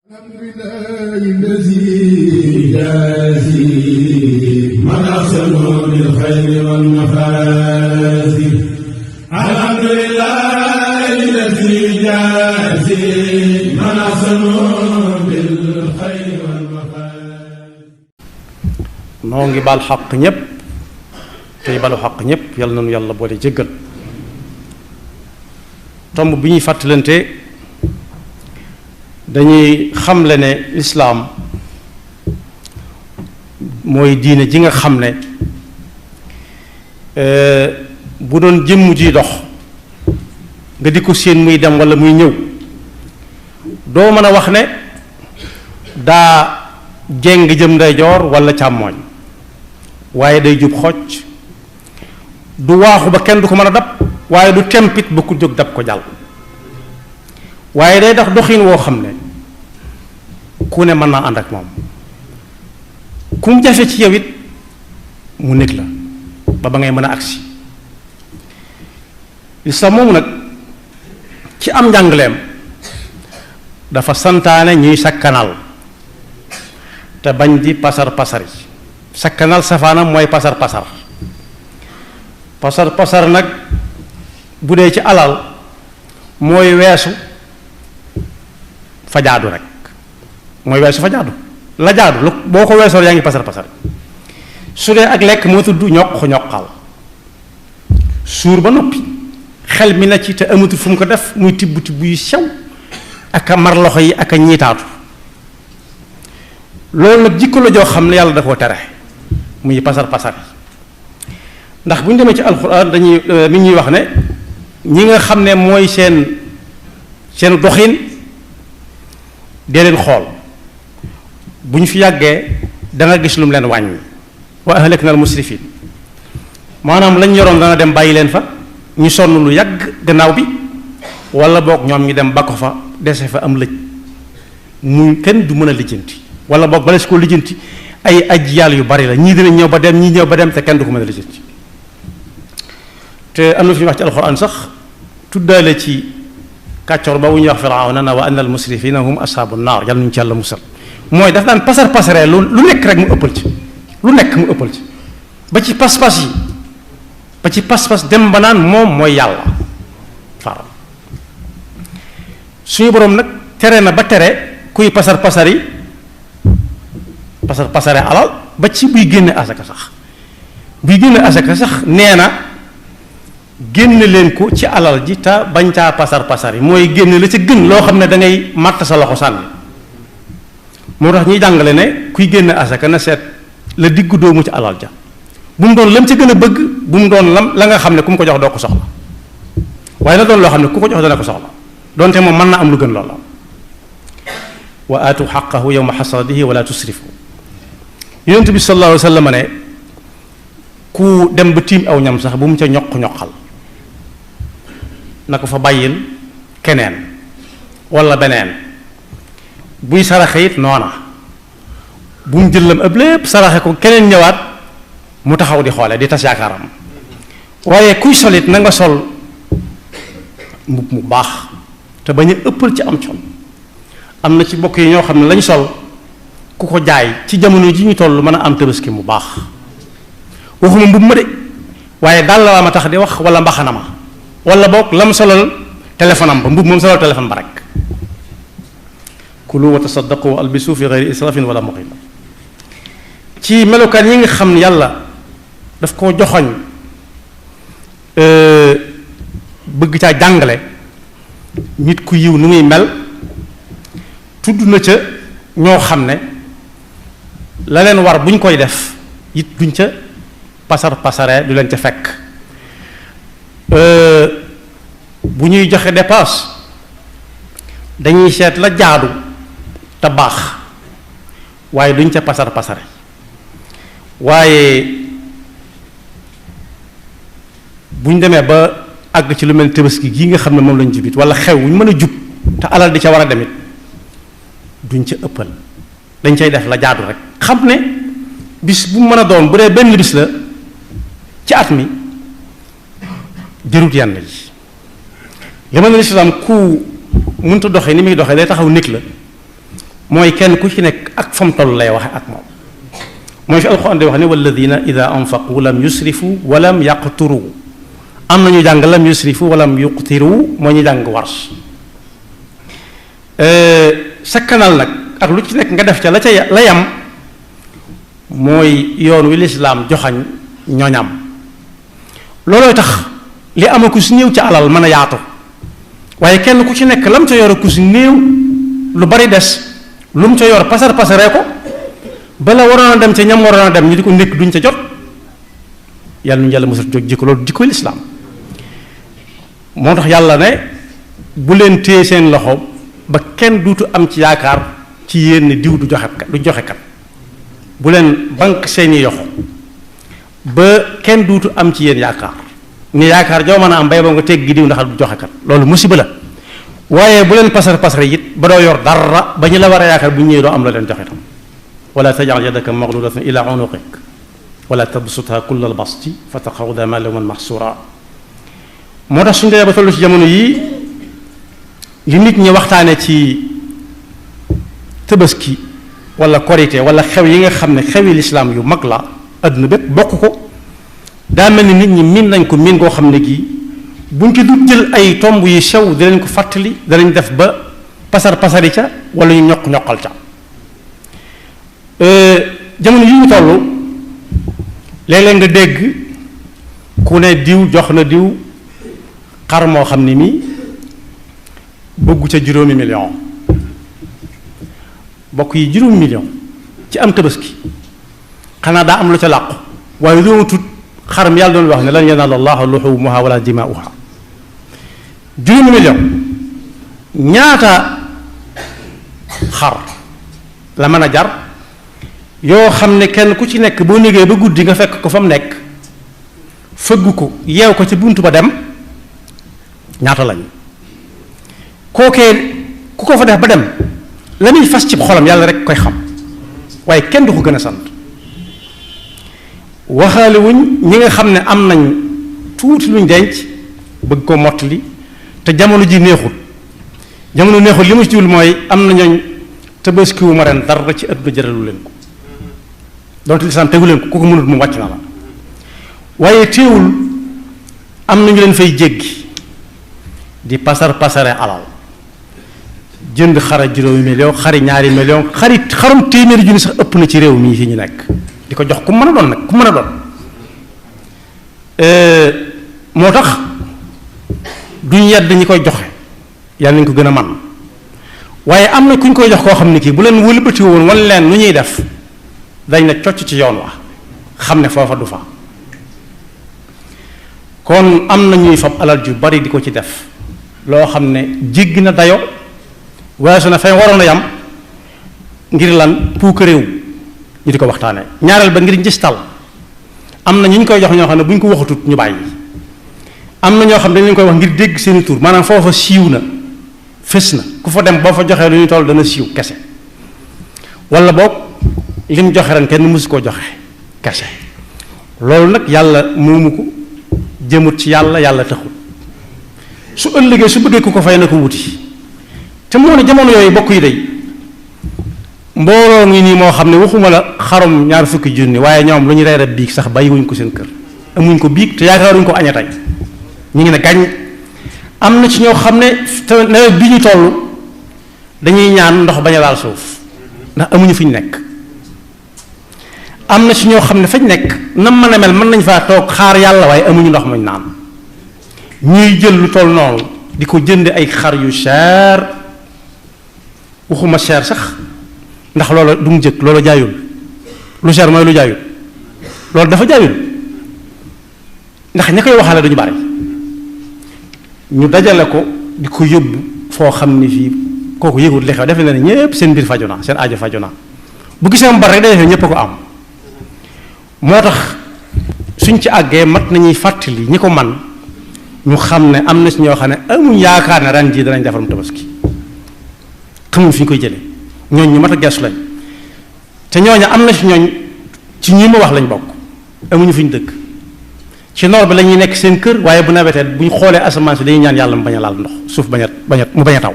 alhamdulillahi allazi jazi man ahsanu bil khayri wal mafazi alhamdulillahi allazi jazi man ahsanu bil khayri wal mafazi. noo ngi baal xaq ñépp tey balu xaq ñépp yàlla nañu yàlla boole jéggal. tomb bi ñuy fàttalante dañuy xamle ne islaam mooy diine ji nga xam ne bu doon jëmm ji dox nga di ko séen muy dem walla muy ñëw doo mën a wax ne daa jéng jëm ndeyjoor walla càmmooñ waaye day jub xocc du waaxu ba kenn du ko mën a dab waaye du tempit ba ku jóg dab ko jàll waaye day dox doxin woo xam ne ku ne mën naa ànd ak moom ku mu jafe ci yow it mu nekk la ba ngay mën a agsi lislaam moomu nag ci am njàngaleem dafa santaane ñuy sakkanal te bañ di pasar pasar yi sakkanal safaanam mooy pasar pasar pasar pasar nag bu dee ci alal mooy weesu fa jaadu rek mooy weesu fa jaadu la jaadu lu boo ko weesoo yaa ngi pasar pasar su dee ak lekk moo tudd ñoqal suur ba noppi xel mi na ci te amatul fu mu ko def muy tibb tibb yu sew ak a mar loxo yi ak a ñiitaatu loolu nag jikko la joo xam ne yàlla da koo tere muy pasar pasar yi ndax bu ñu demee ci alxuraan dañuy mi ñuy wax ne ñi nga xam ne mooy seen doxin dee leen xool bu ñu fi yàggee da nga gis lu mu leen wàññi wa ahlakna al musrifin maanaam lañ yoroon dana dem bàyyi leen fa ñu sonn lu yàgg gannaaw bi wala boog ñoom ñu dem ba ko fa dese fa am lëj mu kenn du mën a lijjanti wala boog bala si ko lijjanti ay ajyaal yu bari la ñii dinañ ñëw ba dem ñii ñëw ba dem te kenn du ko mën a lijjanti te am na fi wax ci alxuraan sax tuddaale ci kàccoor ba wu ñuy wax firawna na wa anna al musrifina hum ashaabu naar yàlla nañu ci yàlla musal mooy daf daan pasar pasaree lu nekk rek mu ëppal ci lu nekk mu ëppal ci ba ci pas-pas yi ba ci pas-pas dem ba naan moom mooy yàlla far suñu boroom nag tere na ba tere kuy pasar pasari pasar pasare alal ba ci buy génne asaka sax nee na génn leen ko ci alal ji te bañ caa pasar pasar yi mooy génn la ca gën loo xam ne da ngay màtt sa loxo sànni moo tax ñuy jàngale ne kuy génn asaka na seet la diggu doomu ci alal ja bu mu doon lam ca gën a bëgg bu mu doon la nga xam ne ku mu ko jox doo ko soxla waaye na doon loo xam ne ku ko jox dana ko soxla donte moom mën na am lu gën loola wa aatu xaqahu yawma xasadihi wala tusrifu yonent bi sallallahu alayhi wa sallam ne ku dem ba tiim aw ñam sax bu mu ca ñoqal na ko fa bàyyil keneen walla beneen buy saraxe it noona bu mu jëlam ëpp lépp saraxe ko keneen ñëwaat mu taxaw di xoole di tas yaakaaram waaye kuy solit na nga sol mbubb mu baax te bañ a ëppal ci am con am na ci mbokk yi ñoo xam ne lañ sol ku ko jaay ci jamono ji ñu toll mën a am tabaski mu baax waxuma mbubb ma de waaye daal la ma tax di wax walla mbaxana ma wala boog lam solal téléphone am ba mbubb moom solal téléphone ba rek kulu wa tasaddaqu wa albisu fi gayri israfin wala muqila ci melokaan yi nga xam ne yàlla daf koo joxoñ bëgg caa jàngale nit ku yiw nu muy mel tudd na ca ñoo xam ne la leen war bu ñu koy def it duñ ca pasar pasare du leen ca fekk bu ñuy joxe dépense dañuy seet la jaadu te baax waaye duñ ca pasar pasare waaye bu ñu demee ba àgg ci lu mel tabaski gii nga xam ne moom lañ jubit wala xew wu ñu mën a jub te alal di ca war a demit duñ ca ëppal dañ cay def la jaadu rek xam ne bis bu mu mën a doon bu dee benn bis la ci at mi jërut yenn yi li ma ne lislaam ku mënta doxee ni muy doxee day taxaw nekk la mooy kenn ku ci nekk ak fam toll lay waxe ak moom mooy fi alxuraan di wax ne walladina ida anfaqu lam yusrifu walam yaqturu am nañu jàng lam yusrifu walam yuqtiru moo ñu jàng Warsh sakkanal nag ak lu ci nekk nga def ca la ca la yam mooy yoon wi lislaam joxañ ñoñam loolooy tax li ama ku si néew ci alal mën a yaatu waaye kenn ku ci nekk lam ca yor ku si néew lu bari des lu mu ca yor pasar pasaree ko bala waroon a dem ca ñam waroon a dem ñu di ko nekk duñ ca jot yàlla nu yàlla mosal jóg jikko loolu jikkoy lislaam moo tax yàlla ne bu leen téye seen loxo ba kenn duutu am ci yaakaar ci yéen ne diw du joxe kat bu leen banque seeni yoxo ba kenn duutu am ci yéen yaakaar ni yaakaar joo mën a am bay ba nga teggi diw ndax du joxe kat loolu musiba la waaye bu leen pasar pasare it ba doo yor dara ba ñu la war a yaakaar bu ñëwee doo am la leen joxe tam wala tajal yadaka maghlulatan ila unuqik wala tabsutha kulla albasti fa taqawda maluman mahsura moo tax suñu dee ba tollu ci jamono yii li nit ñi waxtaane ci tabaski wala korité wala xew yi nga xam ne xewi lislaam yu mag la adduna bépp bokk ko daa mel ni nit ñi miin nañ ko miin koo xam ne gii buñ ci du jël ay tomb yu sew dinañ ko fàttali danañ def ba pasar pasari ca wala ñu ñoqal ca jamono yi ñu toll léeg-léeg nga dégg ku ne diw jox na diw xar moo xam ne mi bëggu ca juróomi million bokk yi juróomi million ci am tabaski xanaa daa am lu ca làqu waaye loolu tut xar mi yàlla doon wax ne lan yanaala llaaha luhuumuhaa wala dimaa'uhaa juróomi million ñaata xar la mën a jar yoo xam ne kenn ku ci nekk boo liggéey ba guddi nga fekk ko fa mu nekk fëgg ko yeew ko ci buntu ba dem ñaata lañu kookee ku ko fa def ba dem la muy fas ci xolam yàlla rek koy xam waaye kenn du ko gën a sant waxaale wuñ ñi nga xam ne am nañ tuuti luñ denc bëgg ko mottali te jamono ji neexul jamono neexul li ma ci jul mooy am na ñooñ tabaskiwu ma ren dara ci àdduna jëralu leen ko donte lislaam tegu leen ko ku ko mënut mu wàcc na la waaye teewul am na ñu leen fay jéggi di pasare alal jënd xara juróomi million xari ñaari million xarum téeméeri junni sax ëpp na ci réew mii fi ñu nekk di ko jox ku mën a doon nag ku mën a doon moo tax duñ yedd ñi koy joxe yàlla nañ ko gën a man waaye am na ku ñu koy jox koo xam ne kii bu leen wëlbati woon wan leen nu ñuy def dañ ne cocc ci yoon wa xam ne foofa du fa kon am na ñuy fab alal ju bari di ko ci def loo xam ne jéggi na dayo weesu na fay waroon a yam ngir lan puuk réew ñu di ko waxtaane ñaareel ba ngir njistal am na ñu koy jox ñoo xam ne bu ñu ko waxatut ñu bàyyi am na ñoo xam ne dañu koy wax ngir dégg seeni tur maanaam foofa siiw na fës na ku fa dem boo fa joxee lu ñu toll dana siiw kese wala boog lim joxe ren kenn mësu koo joxe kese loolu nag yàlla moomu ko jëmut ci yàlla taxul su ëllëgee su bëggee ku ko fay na ko wuti te moo ne jamono yooyu bokk yi day mbooloo ngi nii moo xam ne waxuma la xarum ñaar fukki junni waaye ñoom lu ñu reere biig sax bàyyiwuñ ko seen kër amuñ ko biig te yaakaaruñ ko aña tey ñu ngi ne gàññ am na ci ñoo xam ne te nawet bi ñu toll dañuy ñaan ndox bañ a laal suuf ndax amuñu fi ñu nekk am na ci ñoo xam ne fañ nekk nam mën a mel mën nañ faa toog xaar yàlla waaye amuñu ndox muñ naan ñuy jël lu toll noonu di ko jënd ay xar yu cher waxuma cher sax ndax loolu du mu jëkk loolu jaayul lu cher mooy lu jaayul loolu dafa jaayul ndax ña koy waxaale duñu bari ñu dajale ko di ko yóbbu foo xam ni fii kooku yëgul li xew defe na ne ñépp seen mbir faju na seen aajo faju na bu gisee mu bari rek day defee ñépp a ko am moo tax suñ ci àggee mat nañuy fàttali ñi ko man ñu xam ne am na si ñoo xam ne amuñ yaakaar ne ren jii danañ defarum tabaski xamuñ fi ñu koy jëlee ñooñ ñu mat a geesu lañ te ñooñu am na si ñooñ ci ñi ma wax lañ bokk amuñu fi ñu dëkk ci noor bi la ñuy nekk seen kër waaye bu nawetee bu ñu xoolee asamaan si dañuy ñaan yàlla mu bañ a laal ndox suuf mu bañ a taw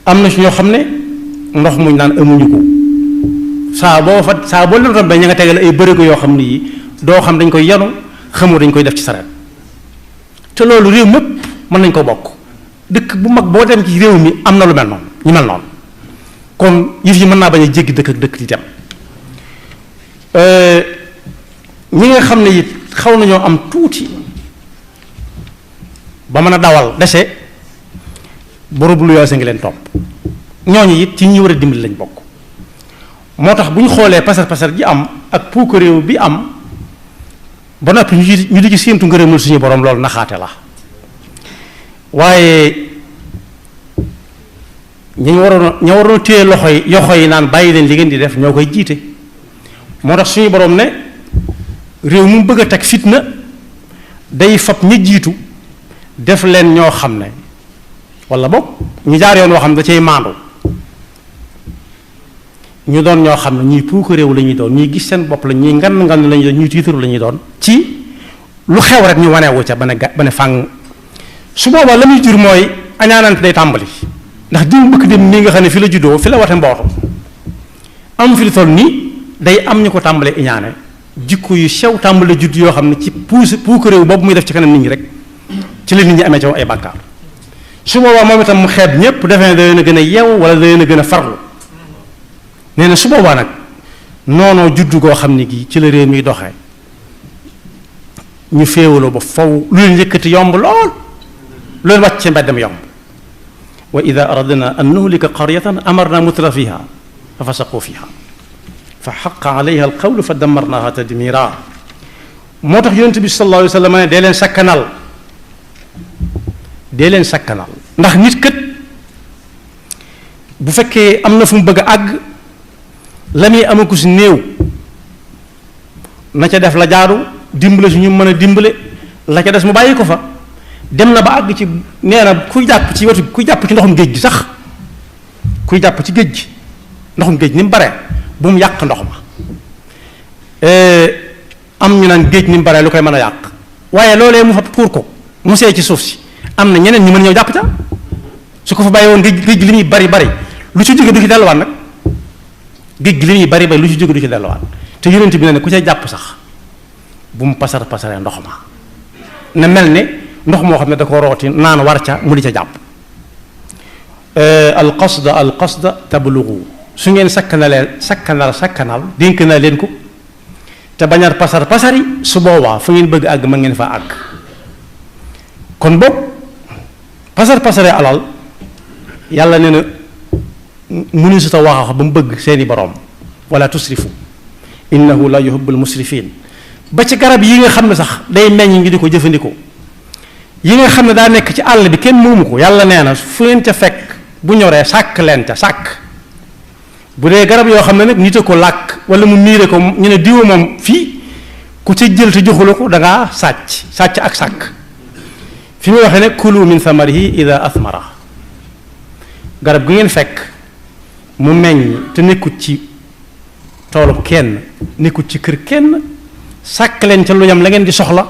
am na si ñoo xam ne ndox muñ naan amuñu ko saa boo leen rombee ña nga tegal ay bërigo yoo xam ne yi doo xam dañ koy yanu xamoo dañ koy def ci sareet te loolu réew mépp mën nañ ko bokk dëkk bu mag boo dem ci réew mi am na lu mel noonu ñu mel noonu kon yëf yi mën naa bañ a jéggi dëkk ak dëkk di dem ñi nga xam ne it xaw nañoo am tuuti ba mën a dawal dese borobu lu yoose ngi leen topp ñooñu it ci ñi war a dimbali lañ bokk moo tax bu ñu xoolee pasar pasar ji am ak puuk réew bi am ba noppi ñu di ci séentu ngërëmul suñu borom loolu naxaate la waaye ña waroon téye yoxo yi naan bàyyi leen li ngeen di def ñoo koy jiite moo tax suñu borom ne réew mu bëgg a teg fitna day fab ña jiitu def leen ñoo xam ne wala boog ñu jaar yoon woo xam ne da cay maandu ñu doon ñoo xam ne ñuy puuk réew la ñuy doon ñuy gis seen bopp la ñuy ngan la ñuy doon ñuy tiitaru la ñuy doon ci lu xew rek ñu wanewu ca ba ne fàng su boobaa la muy jur mooy añaanante day tàmbali ndax diw bëkk dem nii nga xam ne fi la juddoo fi la wate mbootu am fi lu toll nii day am ñu ko tàmbalee iñaane jikko yu sew tàmbale judd yoo xam ne ci puuk réew boobu muy def ci kanam nit ñi rek ci la nit ñi amee ci ay bàkkaar su boobaa moom itam mu xeeb ñépp defe ne da leen a gën a yeew wala da leen a gën a farlu nee na su boobaa nag noonoo juddu goo xam ne gi ci la réew mi doxee ñu féewaloo ba faw lu leen yëkkati yomb lool lu leen wàcc ci mbeddam yomb wa ida aradna an nuhlika qaryatan amarna mutra fiha fa fasaqu fiha fa xaqa alayha alqawlu fa damarnaha tadmira moo tax yonent bi sallallahu alayhi wa sallam ne dee leen sakkanal ndax nit kët bu fekkee am na fu mu bëgg a àgg la muy amaku si néew na ca def la jaadu dimbale su ñu mën a dimbale la ca des mu bàyyi ko fa dem na ba àgg ci nee na kuy jàpp ci wetu kuy jàpp ci ndoxum géej gi sax kuy jàpp ci géej gi ndoxum géej ni mu bare bu mu yàq ndox ma am ñu naan géej ni mu bare lu koy mën a yàq waaye loolee mu fa puur ko mu seey ci suuf si am na ñeneen ñu mën ñëw jàpp ca su ko fa bàyyi woon géej gi li muy bari bari lu ci jóge du ci delluwaat nag géej gi li muy bari bari lu ci jóge du ci delluwaat te yonent bi ne ku ca jàpp sax bu mu pasar pasaree ndox ma na mel ne ndox moo xam ne da ko rooti naan war ca mu di ca jàpp al qasda tablugu su ngeen sakkanal dénk naa leen ko te bañar pasar pasari su boobaa fu ngeen bëgg àgg mën ngeen fa àgg kon boobu pasar pasaree alal yàlla nee na mënu su ta wax ba mu bëgg seeni boroom wala tusrifu innahu la yuhibbul musrifin ba ci garab yi nga xam ne sax day meññ ngi di ko jëfandikoo yi nga xam ne daa nekk ci àll bi kenn moomu ko yàlla nee na fu ngeen ca fekk bu ñoree sàkk leen ca sàkk bu dee garab yoo xam ne nag nit a ko làkk wala mu miire ko ñu ne diwa moom fii ku ca jël te joxula ko da ngaa sàcc ak sàkk fi muy waxee ne kulu min samarihi ida asmara garab gi ngeen fekk mu meññ te nekkut ci toolub kenn nekkut ci kër kenn sàkk leen ca lu yam la ngeen di soxla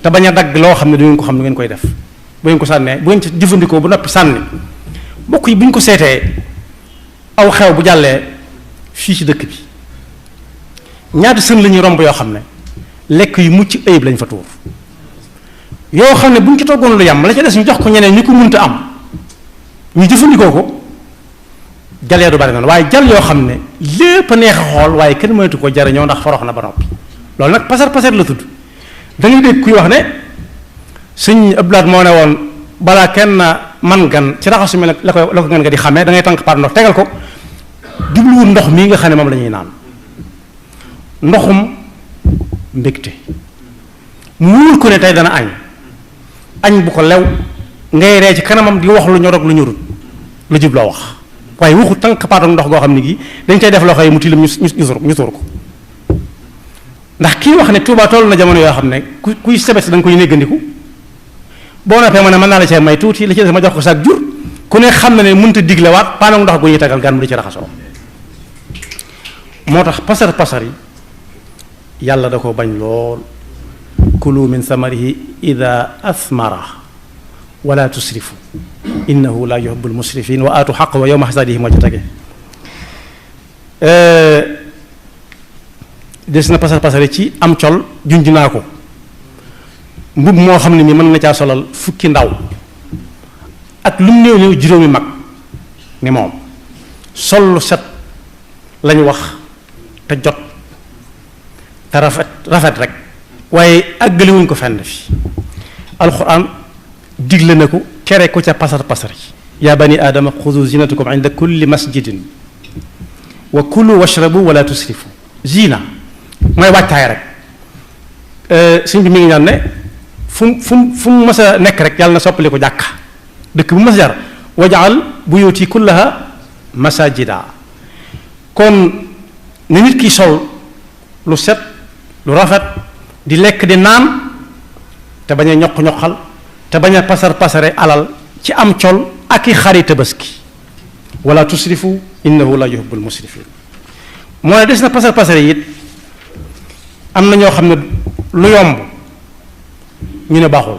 te bañ a dagg loo xam ne du ngeen ko xam nu ngeen koy def bu ngeen ko sànnee bu ngeen ci jëfandikoo bu noppi sànni bokk yi bu ñu ko seetee aw xew bu jàllee fii ci dëkk bi ñaata sën la ñuy romb yoo xam ne lekk yu mucc ayib lañ fa tuur yoo xam ne bu ñu ci toggoon lu yam la ca des ñu jox ko ñeneen ñi ko munta am ñu jëfandikoo ko jalee du bari noonu waaye jal yoo xam ne lépp a neex a xool waaye kenn mënatu ko jariñoo ndax forox na ba noppi loolu nag pasar pasar la tudd da ngay dégg kuy wax ne sëñ Abdoulaye moo ne woon balaa kenn man gan ci raxasu mi la ko gan nga di xamee da ngay tànk par ndox tegal ko jubluwul ndox mii nga xam ne moom la ñuy naan ndoxum mbégte mu wóor ko ne tey dana añ bu ko lew ngay ree ci kanamam di wax lu ñor ak lu ñorut lu jub loo wax waaye waxu tànk paatoog ndox goo xam ne gi dañ cay def loxo yi mu tilim ñu tuur ko ndax kii wax ne Tuubaa toll na jamono yoo xam ne kuy sebet da nga koy néggandiku boo noppee ma ne mën naa la cee may tuuti li ci des ma jox ko sax jur ku ne xam na ne mënut a diglewaat paanoog ndox gu ñuy tagal gan mu di ci raxasoo moo tax pasar yi yàlla da ko bañ lool kulu min samarihi ida asmara wala tusrifu innahu la yuhibbul musrifin wa aatu xaq wa yowma xasadihi moo ci tege des na pasar pasare ci am col junj naa ko mbub moo xam ne mi mën na caa solal fukki ndaw ak lu mu néew néew juróomi mag ni moom sol lu set lañu wax te jot te rafet rek waaye àggaliwuñ ko fenn fi alxuraan digle na ko kere ko ca pasar pasar yi yaa bani aadama xudu zinatakum inda kulli masjidin wa kulu washrabu wala tusrifu zina mooy wàccaay rek suñ bi mi ngi ñaan ne fu mu mas a nekk rek yàlla na soppali ko jàkka dëkk bu mas a jar wajaal buyuti kullaha masajida kon ni nit ki sol lu set lu rafet di lekk di naan te bañ a ñoq-ñoqal te bañ a pasar pasare alal ci am col ak i xari tabaski wala tusrifu innahu la yuhibbul musrifin moo ne des na pasar pasare it am na ñoo xam ne lu yomb ñu ne baaxul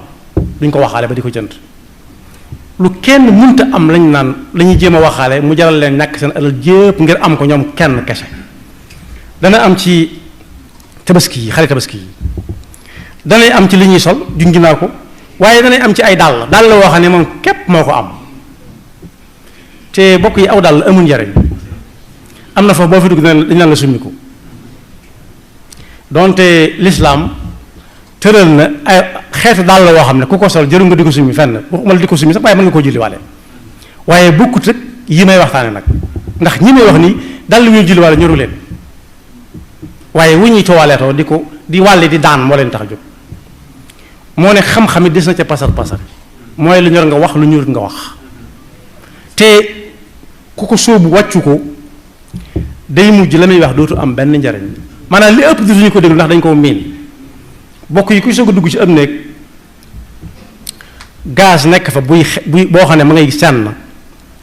duñ ko waxaale ba di ko jënd lu kenn munta am lañ naan la ñuy jéem a waxaale mu jaral leen ñàkk seen alal jépp ngir am ko ñoom kenn kese dana am ci tabaski yi xari tabaski yi danay am ci li ñuy sol junj naa ko waaye danay am ci ay dàll woo xam ne moom képp moo ko am te bokk yi aw dàll amul njariñ am na foofu boo fi dugg dañ naan la summi ko donte lislaam tëral na ay xeetu dàll woo xam ne ku ko sol jëru nga di ko summi fenn waxuma la di ko summi sax waaye mën nga koo julliwaale waaye bokkut ak yi may waxtaane nag ndax ñi may wax nii dàll yu ñuy julliwaale ñoru leen waaye wu ñuy toileetoo di wàlli di daan moo leen tax a jóg moo ne xam-xam it des na ca pasar pasar mooy lu ñor nga wax lu ñorut nga wax te ku ko sóobu wàccu ko day mujj la muy wax dootu am benn njariñ maanaam li ëpp duñu ko déglu ndax dañ koo miin bokk yi kuy soog a dugg ci am néeg gaz nekk fa buy boo xam ne ma ngay sànn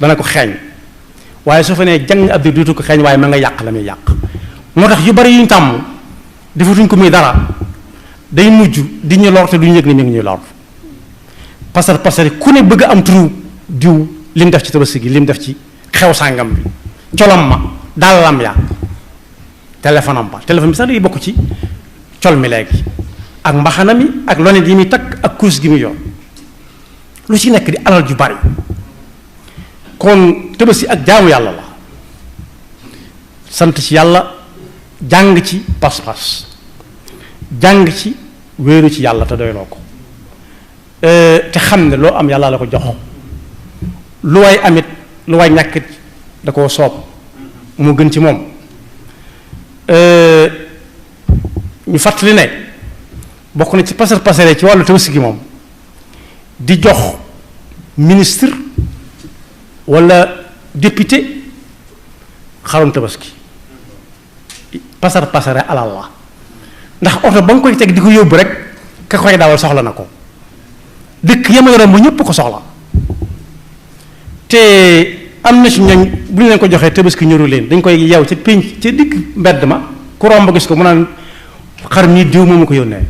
dana ko xeeñ waaye su fa nee jàng ab di dootu ko xeeñ waaye ma nga yàq la muy yàq moo tax yu bari yuñ tàmm defatuñ ko muy dara day mujj di ñu lor te duñu yëg ni mi ngi ñuy lor pasar pasar ku ne bëgg am turu diw lim def ci tabaski gi lim def ci xew sàngam bi colom ma dàllam ya téléphone am ba téléphone bi sax day bokk ci col mi léegi ak mbaxana mi ak lonet yi muy takk ak kurus gi muy yor lu ci nekk di alal ju bari kon tabaski ak jaamu yàlla la sant ci yàlla jàng ci pas-pas jàng ci wéeru ci yàlla te doyloo ko te xam ne loo am yàlla la ko jox lu waay amit lu waay ñàkkit da koo soob moo gën ci moom ñu fàttali ne bokk na ci pasar pasare ci wàllu tabaski gi moom di jox ministre walla député xarum tabaski pasar pasare alal la ndax oto ba nga koy teg di ko yóbbu rek ka koy dawal soxla na ko dëkk yama yorom bu ñëpp ko soxla te am na ci ñooñ bu ñu leen ko joxee tabaski ñoru leen dañ koy yeew ca pénc ca digg mbedd ma ku romb gis ko mu naan xar mi diw moomu ko yónnee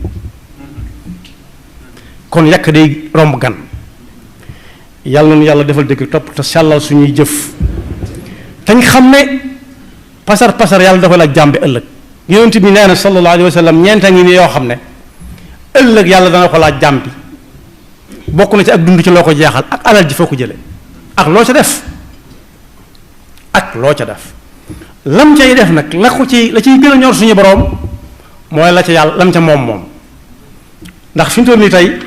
kon yàq day romb gan yàlla na yàlla defal dëgg topp te sàllal suñuy jëf tañ xam ne pasar pasar yàlla dafa la jàmbi ëllëg yonent bi nee na sallallahu alayhi wa sallam ñeenta ngi ni yoo xam ne ëllëg yàlla dana ko laaj jàmbi bokk na ci ak dund ci loo ko jeexal ak alal ji foo ko jële ak loo ca def lam cay def nag la ciy gën a ñor suñu boroom mooy la ca yàlla lam ca moom ndax fi mu toll nii tey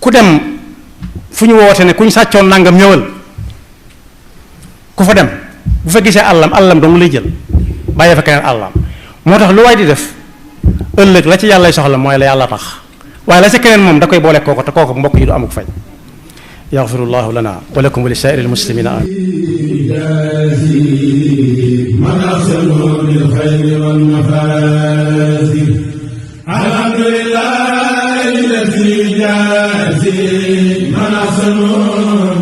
ku dem fu ñu woote ne ku ñu sàccoon nangam ñëwal ku fa dem bu fa gisee àllam dong lay jël bàyyi fa keneen àllam moo tax lu waay di def ëllëg la ci yàlla soxla mooy la yàlla tax waaye la ca keneen moom da koy boole kooko te kooko mbokk yi du amuk fay yaxfirullahu lana wa lakum wa li saa'iril muslimina من أحسن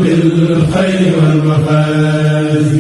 بالخير والمفازي